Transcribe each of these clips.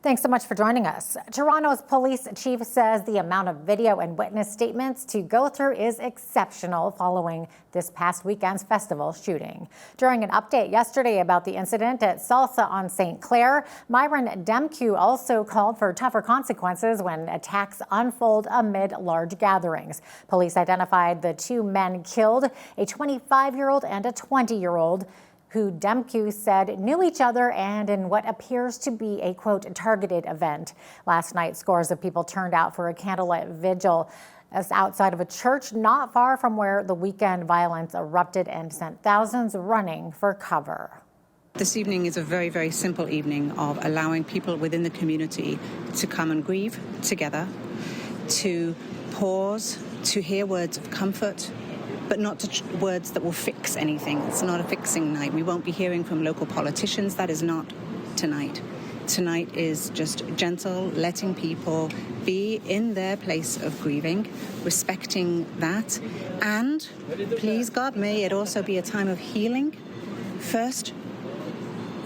Thanks so much for joining us. Toronto's police chief says the amount of video and witness statements to go through is exceptional following this past weekend's festival shooting. During an update yesterday about the incident at Salsa on St. Clair, Myron Demkew also called for tougher consequences when attacks unfold amid large gatherings. Police identified the two men killed, a 25-year-old and a 20-year-old. Who Demkew said knew each other and in what appears to be a, quote, targeted event. Last night, scores of people turned out for a candlelight vigil outside of a church not far from where the weekend violence erupted and sent thousands running for cover. This evening is a very, very simple evening of allowing people within the community to come and grieve together, to pause, to hear words of comfort, but not words that will fix anything. It's not a fixing night. We won't be hearing from local politicians. That is not tonight. Tonight is just gentle, letting people be in their place of grieving, respecting that. And please God, may it also be a time of healing, first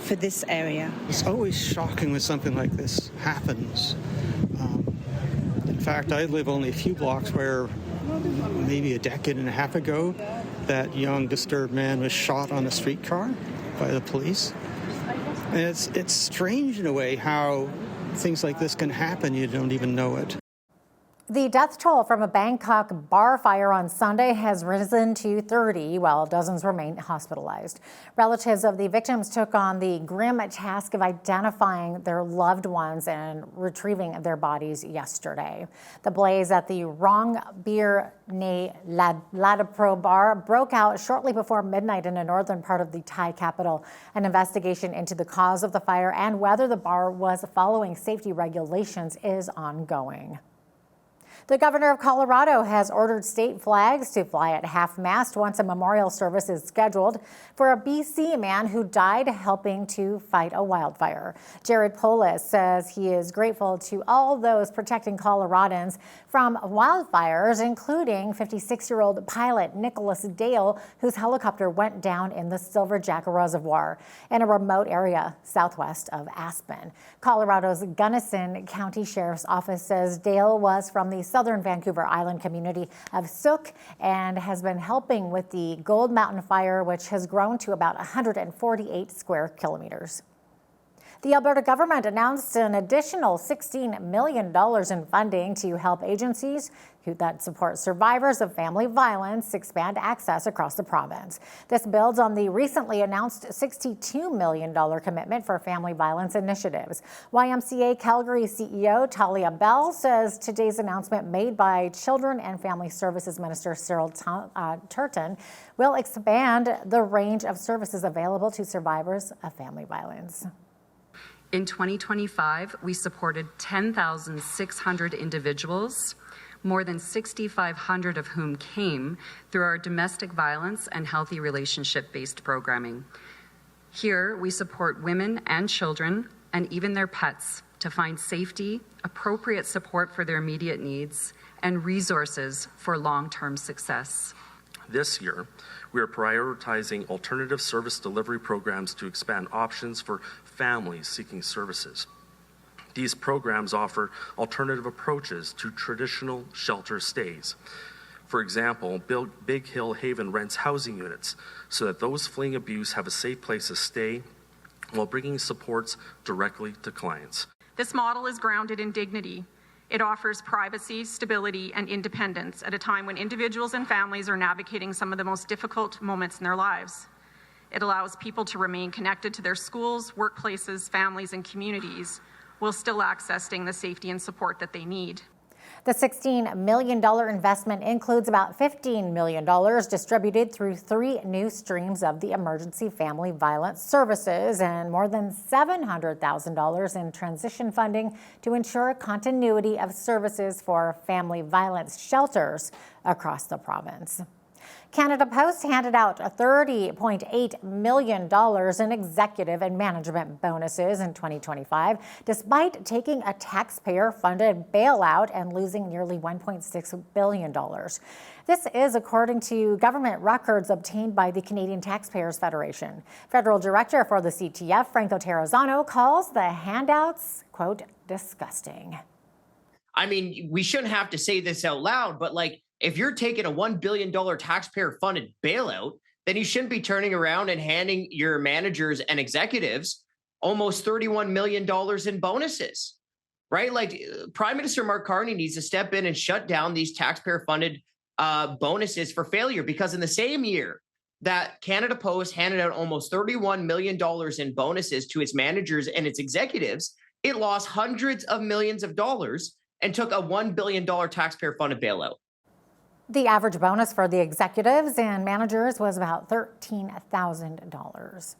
for this area. It's always shocking when something like this happens. In fact, I live only a few blocks where maybe a decade and a half ago, that young disturbed man was shot on a streetcar by the police. And it's strange in a way how things like this can happen. You don't even know it. The death toll from a Bangkok bar fire on Sunday has risen to 30, while dozens remain hospitalized. Relatives of the victims took on the grim task of identifying their loved ones and retrieving their bodies yesterday. The blaze at the Rong Bir Ne Ladapro bar broke out shortly before midnight in a northern part of the Thai capital. An investigation into the cause of the fire and whether the bar was following safety regulations is ongoing. The governor of Colorado has ordered state flags to fly at half-mast once a memorial service is scheduled for a BC man who died helping to fight a wildfire. Jared Polis says he is grateful to all those protecting Coloradans from wildfires, including 56-year-old pilot Nicholas Dale, whose helicopter went down in the Silver Jack Reservoir in a remote area southwest of Aspen. Colorado's Gunnison County Sheriff's Office says Dale was from the southern Vancouver Island community of Sook and has been helping with the Gold Mountain Fire, which has grown to about 148 square kilometers. The Alberta government announced an additional $16 million in funding to help agencies that support survivors of family violence expand access across the province. This builds on the recently announced $62 million commitment for family violence initiatives. YMCA Calgary CEO Talia Bell says today's announcement made by Children and Family Services Minister Cyril Turton will expand the range of services available to survivors of family violence. In 2025, we supported 10,600 individuals, more than 6,500 of whom came through our domestic violence and healthy relationship-based programming. Here, we support women and children, and even their pets, to find safety, appropriate support for their immediate needs, and resources for long-term success. This year, we are prioritizing alternative service delivery programs to expand options for families seeking services. These programs offer alternative approaches to traditional shelter stays. For example, Big Hill Haven rents housing units so that those fleeing abuse have a safe place to stay while bringing supports directly to clients. This model is grounded in dignity. It offers privacy, stability, and independence at a time when individuals and families are navigating some of the most difficult moments in their lives. It allows people to remain connected to their schools, workplaces, families, and communities while still accessing the safety and support that they need. The $16 million investment includes about $15 million distributed through 3 new streams of the Emergency Family Violence Services and more than $700,000 in transition funding to ensure continuity of services for family violence shelters across the province. Canada Post handed out $30.8 million in executive and management bonuses in 2025, despite taking a taxpayer-funded bailout and losing nearly $1.6 billion. This is according to government records obtained by the Canadian Taxpayers Federation. Federal Director for the CTF, Franco Terrazzano, calls the handouts, quote, disgusting. I mean, we shouldn't have to say this out loud, but if you're taking a $1 billion taxpayer-funded bailout, then you shouldn't be turning around and handing your managers and executives almost $31 million in bonuses, right? Prime Minister Mark Carney needs to step in and shut down these taxpayer-funded bonuses for failure, because in the same year that Canada Post handed out almost $31 million in bonuses to its managers and its executives, it lost hundreds of millions of dollars and took a $1 billion taxpayer-funded bailout. The average bonus for the executives and managers was about $13,000.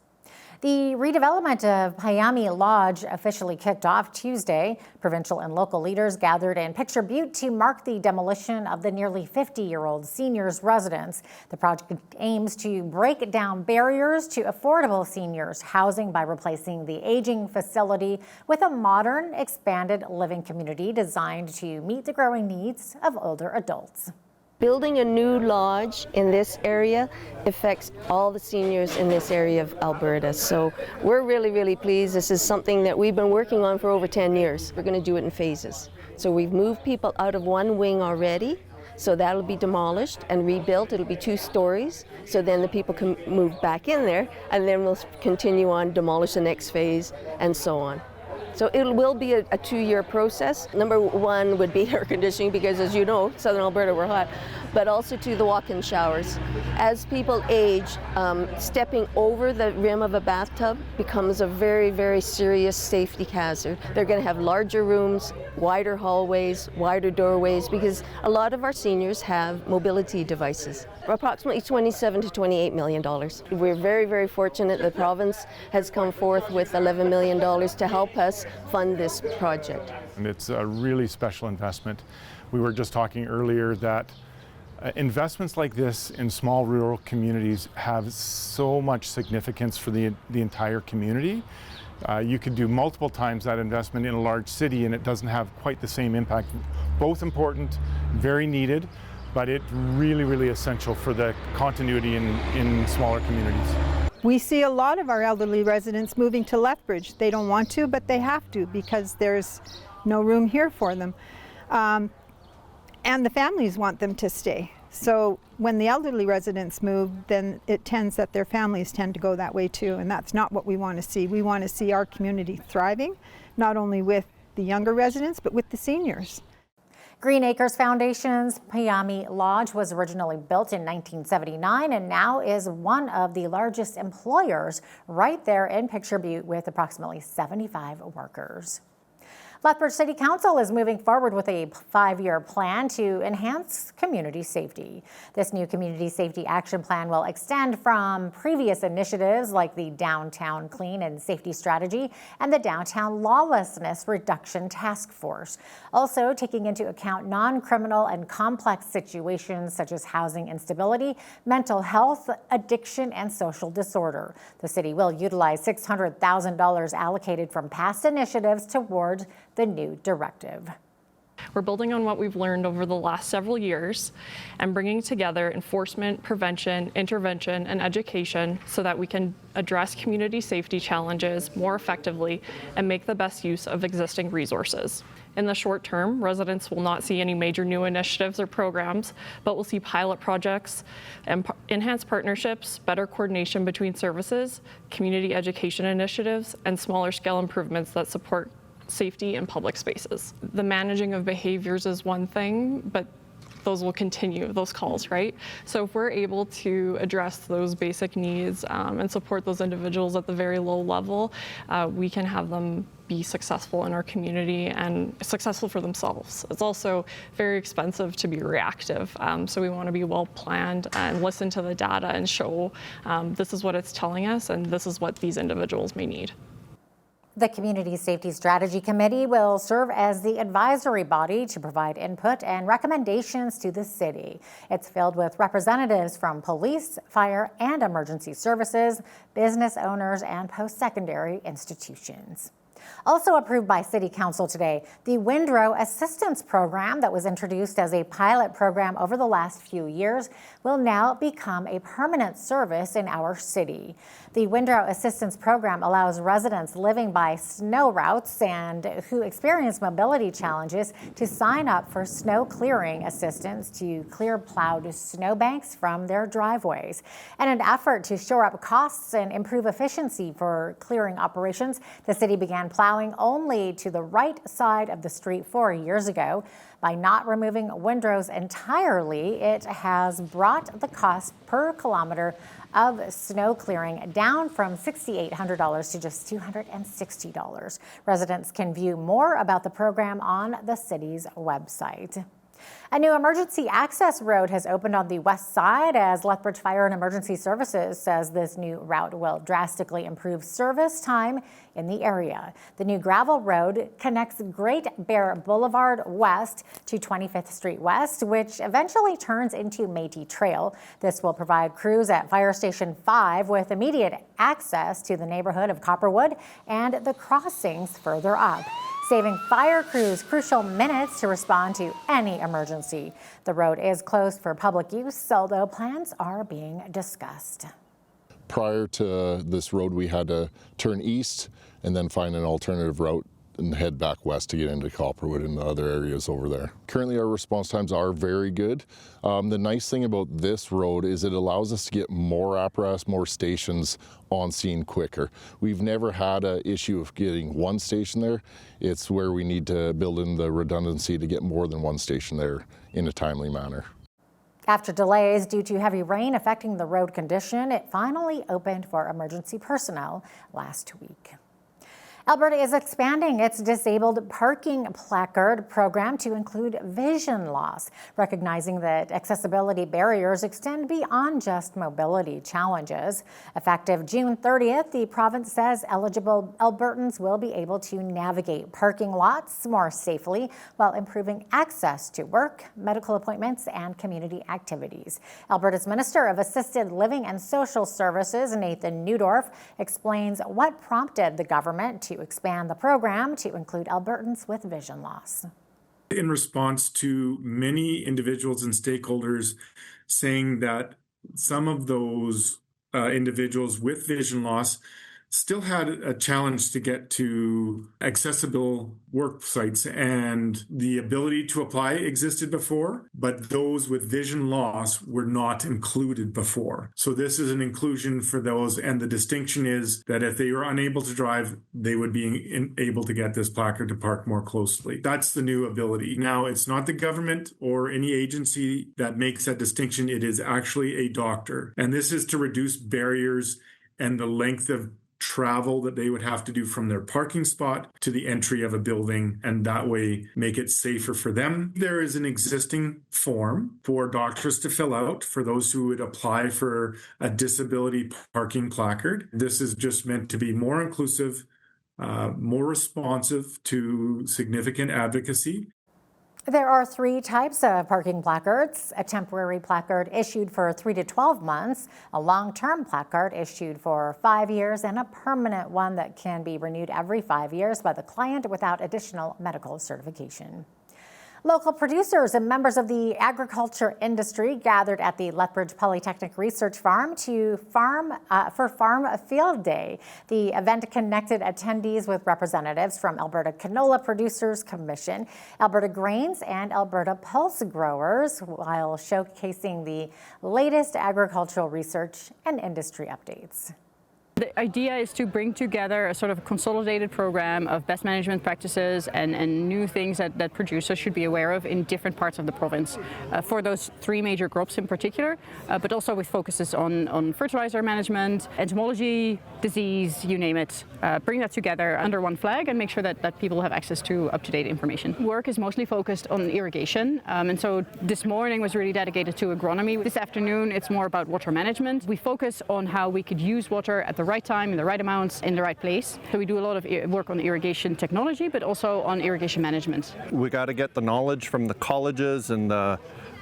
The redevelopment of Piyami Lodge officially kicked off Tuesday. Provincial and local leaders gathered in Picture Butte to mark the demolition of the nearly 50-year-old seniors' residence. The project aims to break down barriers to affordable seniors housing by replacing the aging facility with a modern, expanded living community designed to meet the growing needs of older adults. Building a new lodge in this area affects all the seniors in this area of Alberta. So we're really, really pleased. This is something that we've been working on for over 10 years. We're going to do it in phases. So we've moved people out of one wing already. So that'll be demolished and rebuilt. It'll be 2 stories. So then the people can move back in there, and then we'll continue on, demolish the next phase, and so on. So it will be a 2-year process. Number 1 would be air conditioning, because as you know, Southern Alberta, we're hot, but also to the walk-in showers. As people age, stepping over the rim of a bathtub becomes a very, very serious safety hazard. They're going to have larger rooms, wider hallways, wider doorways, because a lot of our seniors have mobility devices. Approximately $27 to $28 million. We're very, very fortunate the province has come forth with $11 million to help us fund this project. And it's a really special investment. We were just talking earlier that investments like this in small rural communities have so much significance for the entire community. You could do multiple times that investment in a large city and it doesn't have quite the same impact. Both important, very needed, but it's really, really essential for the continuity in smaller communities. We see a lot of our elderly residents moving to Lethbridge. They don't want to, but they have to, because there's no room here for them. And the families want them to stay. So when the elderly residents move, then it tends that their families tend to go that way too, and that's not what we want to see. We want to see our community thriving, not only with the younger residents, but with the seniors. Green Acres Foundation's Piyami Lodge was originally built in 1979 and now is one of the largest employers right there in Picture Butte, with approximately 75 workers. Lethbridge City Council is moving forward with a 5-year plan to enhance community safety. This new community safety action plan will extend from previous initiatives like the Downtown Clean and Safety Strategy and the Downtown Lawlessness Reduction Task Force, also taking into account non-criminal and complex situations such as housing instability, mental health, addiction, and social disorder. The city will utilize $600,000 allocated from past initiatives toward the new directive. We're building on what we've learned over the last several years and bringing together enforcement, prevention, intervention, and education so that we can address community safety challenges more effectively and make the best use of existing resources. In the short term, residents will not see any major new initiatives or programs, but will see pilot projects and enhanced partnerships, better coordination between services, community education initiatives, and smaller scale improvements that support safety in public spaces. The managing of behaviors is one thing, but those will continue, those calls, right? So if we're able to address those basic needs and support those individuals at the very low level, we can have them be successful in our community and successful for themselves. It's also very expensive to be reactive. So we want to be well planned and listen to the data and show this is what it's telling us and this is what these individuals may need. The Community Safety Strategy Committee will serve as the advisory body to provide input and recommendations to the city. It's filled with representatives from police, fire, and emergency services, business owners, and post-secondary institutions. Also approved by City Council today, the Windrow Assistance Program that was introduced as a pilot program over the last few years will now become a permanent service in our city. The Windrow Assistance Program allows residents living by snow routes and who experience mobility challenges to sign up for snow clearing assistance to clear plowed snowbanks from their driveways. In an effort to shore up costs and improve efficiency for clearing operations, the city began plowing only to the right side of the street 4 years ago. By not removing windrows entirely, it has brought the cost per kilometer of snow clearing down from $6,800 to just $260. Residents can view more about the program on the city's website. A new emergency access road has opened on the west side as Lethbridge Fire and Emergency Services says this new route will drastically improve service time in the area. The new gravel road connects Great Bear Boulevard West to 25th Street West, which eventually turns into Métis Trail. This will provide crews at Fire Station 5 with immediate access to the neighborhood of Copperwood and the crossings further up, saving fire crews crucial minutes to respond to any emergency. The road is closed for public use, although plans are being discussed. Prior to this road, we had to turn east and then find an alternative route and head back west to get into Copperwood and the other areas over there. Currently, our response times are very good. The nice thing about this road is it allows us to get more apparatus, more stations on scene quicker. We've never had an issue of getting one station there. It's where we need to build in the redundancy to get more than one station there in a timely manner. After delays due to heavy rain affecting the road condition, it finally opened for emergency personnel last week. Alberta is expanding its disabled parking placard program to include vision loss, recognizing that accessibility barriers extend beyond just mobility challenges. Effective June 30th, the province says eligible Albertans will be able to navigate parking lots more safely while improving access to work, medical appointments, and community activities. Alberta's Minister of Assisted Living and Social Services, Nathan Neudorf, explains what prompted the government to expand the program to include Albertans with vision loss. In response to many individuals and stakeholders saying that some of those individuals with vision loss still had a challenge to get to accessible work sites, and the ability to apply existed before, but those with vision loss were not included before. So this is an inclusion for those, and the distinction is that if they were unable to drive, they would be able to get this placard to park more closely. That's the new ability. Now, it's not the government or any agency that makes that distinction. It is actually a doctor. And this is to reduce barriers and the length of travel that they would have to do from their parking spot to the entry of a building, and that way make it safer for them. There is an existing form for doctors to fill out for those who would apply for a disability parking placard. This is just meant to be more inclusive, more responsive to significant advocacy. There are 3 types of parking placards: a temporary placard issued for 3 to 12 months, a long-term placard issued for 5 years, and a permanent one that can be renewed every 5 years by the client without additional medical certification. Local producers and members of the agriculture industry gathered at the Lethbridge Polytechnic Research Farm for Farm Field Day. The event connected attendees with representatives from Alberta Canola Producers Commission, Alberta Grains, and Alberta Pulse Growers, while showcasing the latest agricultural research and industry updates. The idea is to bring together a sort of consolidated program of best management practices and new things that producers should be aware of in different parts of the province for those 3 major crops in particular, but also with focuses on fertilizer management, entomology, disease, you name it. Bring that together under one flag and make sure that people have access to up-to-date information. Work is mostly focused on irrigation, and so this morning was really dedicated to agronomy. This afternoon it's more about water management. We focus on how we could use water at the right time, in the right amounts, in the right place. So we do a lot of work on irrigation technology, but also on irrigation management. We got to get the knowledge from the colleges and the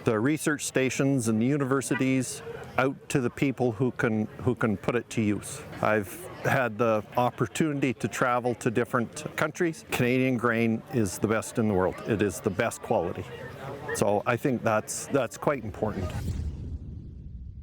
research stations and the universities out to the people who can put it to use. I've had the opportunity to travel to different countries. Canadian grain is the best in the world. It is the best quality. So I think that's quite important.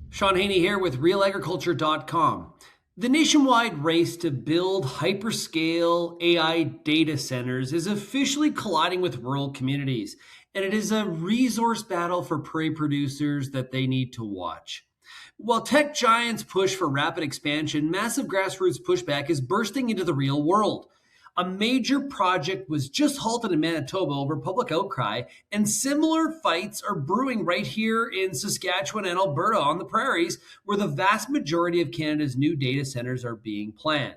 Sean Haney here with realagriculture.com. The nationwide race to build hyperscale AI data centers is officially colliding with rural communities, and it is a resource battle for prairie producers that they need to watch. While tech giants push for rapid expansion, massive grassroots pushback is bursting into the real world. A major project was just halted in Manitoba over public outcry, and similar fights are brewing right here in Saskatchewan and Alberta on the prairies, where the vast majority of Canada's new data centers are being planned.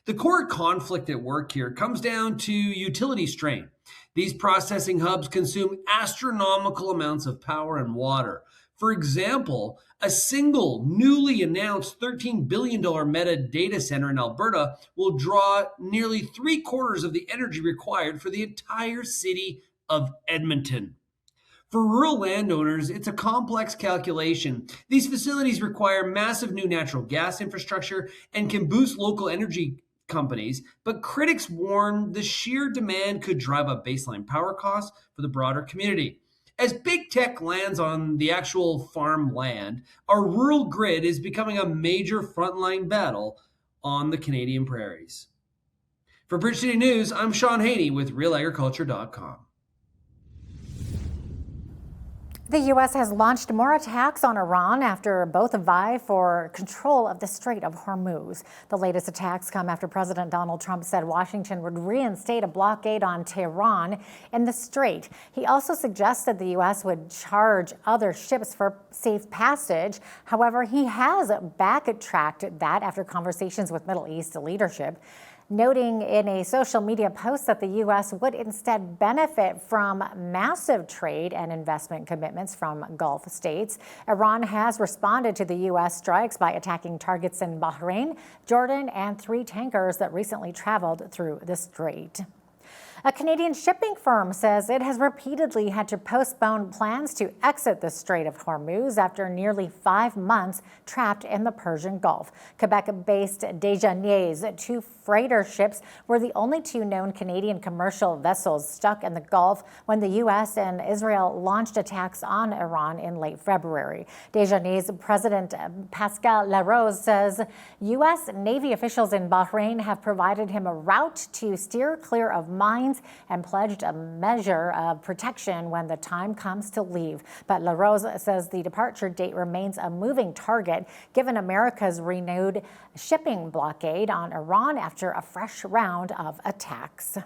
The core conflict at work here comes down to utility strain. These processing hubs consume astronomical amounts of power and water. For example, a single newly announced $13 billion Meta data center in Alberta will draw nearly 3/4 of the energy required for the entire city of Edmonton. For rural landowners, it's a complex calculation. These facilities require massive new natural gas infrastructure and can boost local energy companies, but critics warn the sheer demand could drive up baseline power costs for the broader community. As big tech lands on the actual farmland, our rural grid is becoming a major frontline battle on the Canadian prairies. For Bridge City News, I'm Sean Haney with realagriculture.com. The U.S. has launched more attacks on Iran after both vie for control of the Strait of Hormuz. The latest attacks come after President Donald Trump said Washington would reinstate a blockade on Tehran in the strait. He also suggested the U.S. would charge other ships for safe passage. However, he has backtracked that after conversations with Middle East leadership, noting in a social media post that the U.S. would instead benefit from massive trade and investment commitments from Gulf states. Iran has responded to the U.S. strikes by attacking targets in Bahrain, Jordan, and 3 tankers that recently traveled through the strait. A Canadian shipping firm says it has repeatedly had to postpone plans to exit the Strait of Hormuz after nearly 5 months trapped in the Persian Gulf. Quebec-based Desjardins 2 freighter ships were the only 2 known Canadian commercial vessels stuck in the Gulf when the U.S. and Israel launched attacks on Iran in late February. Desjardins President Pascal Larose says U.S. Navy officials in Bahrain have provided him a route to steer clear of mines and pledged a measure of protection when the time comes to leave. But Larose says the departure date remains a moving target given America's renewed shipping blockade on Iran after a fresh round of attacks.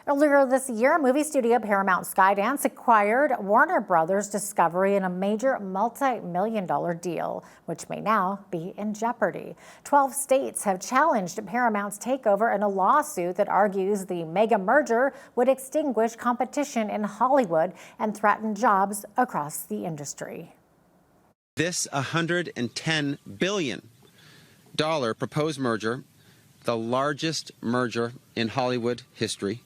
Earlier this year, movie studio Paramount Skydance acquired Warner Brothers Discovery in a major multi-million-dollar deal, which may now be in jeopardy. 12 states have challenged Paramount's takeover in a lawsuit that argues the mega merger would extinguish competition in Hollywood and threaten jobs across the industry. This $110 billion proposed merger, the largest merger in Hollywood history,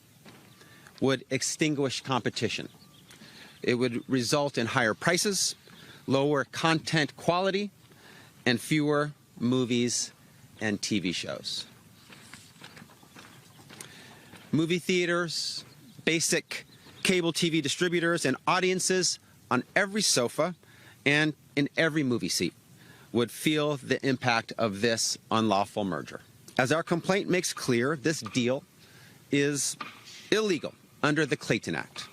would extinguish competition. It would result in higher prices, lower content quality, and fewer movies and TV shows. Movie theaters, basic cable TV distributors, and audiences on every sofa and in every movie seat would feel the impact of this unlawful merger. As our complaint makes clear, this deal is illegal under the Clayton Act.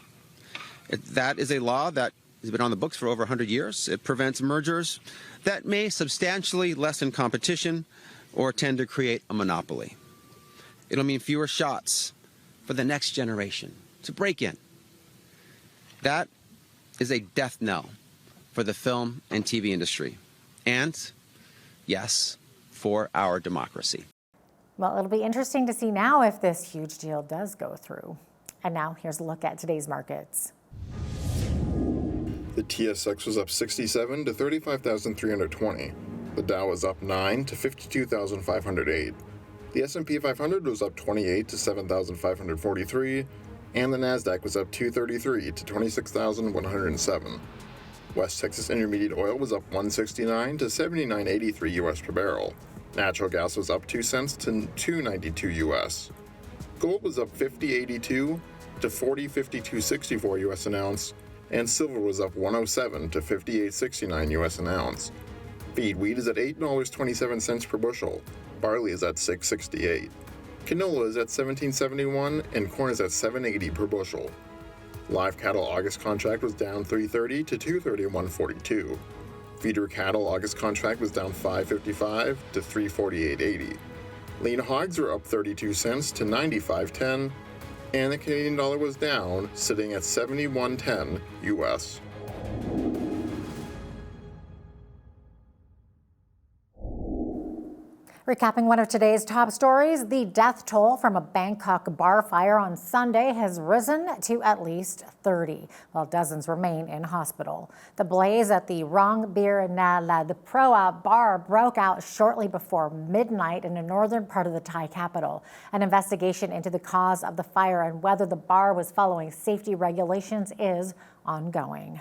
That is a law that has been on the books for over 100 years. It prevents mergers that may substantially lessen competition or tend to create a monopoly. It'll mean fewer shots for the next generation to break in. That is a death knell for the film and TV industry. And, yes, for our democracy. Well, it'll be interesting to see now if this huge deal does go through. And now here's a look at today's markets. The TSX was up 67 to 35,320. The Dow was up 9 to 52,508. The S&P 500 was up 28 to 7,543, and the Nasdaq was up 233 to 26,107. West Texas Intermediate oil was up 169 to 79.83 US per barrel. Natural gas was up 2 cents to 2.92 US. Gold was up 50.82 to 40.5264 US an ounce, and silver was up 107 to 58.69 US an ounce. Feed wheat is at $8.27 per bushel. Barley is at $6.68. Canola is at $17.71, and corn is at $7.80 per bushel. Live cattle August contract was down $3.30 to $231.42. Feeder cattle August contract was down $5.55 to $348.80. Lean hogs were up 32 cents to 95.10, and the Canadian dollar was down, sitting at 71.10 US. Recapping one of today's top stories, the death toll from a Bangkok bar fire on Sunday has risen to at least 30, while dozens remain in hospital. The blaze at the Rong Bir Na La The Proa bar broke out shortly before midnight in the northern part of the Thai capital. An investigation into the cause of the fire and whether the bar was following safety regulations is ongoing.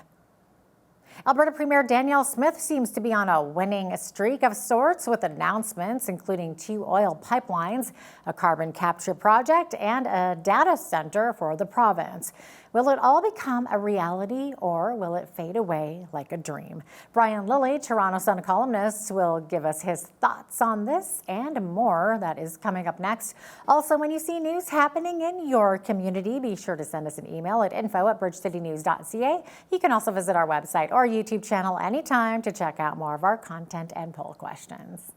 Alberta Premier Danielle Smith seems to be on a winning streak of sorts with announcements including 2 oil pipelines, a carbon capture project, and a data center for the province. Will it all become a reality or will it fade away like a dream? Brian Lilly, Toronto Sun columnist, will give us his thoughts on this and more. That is coming up next. Also, when you see news happening in your community, be sure to send us an email at info@bridgecitynews.ca. You can also visit our website or YouTube channel anytime to check out more of our content and poll questions.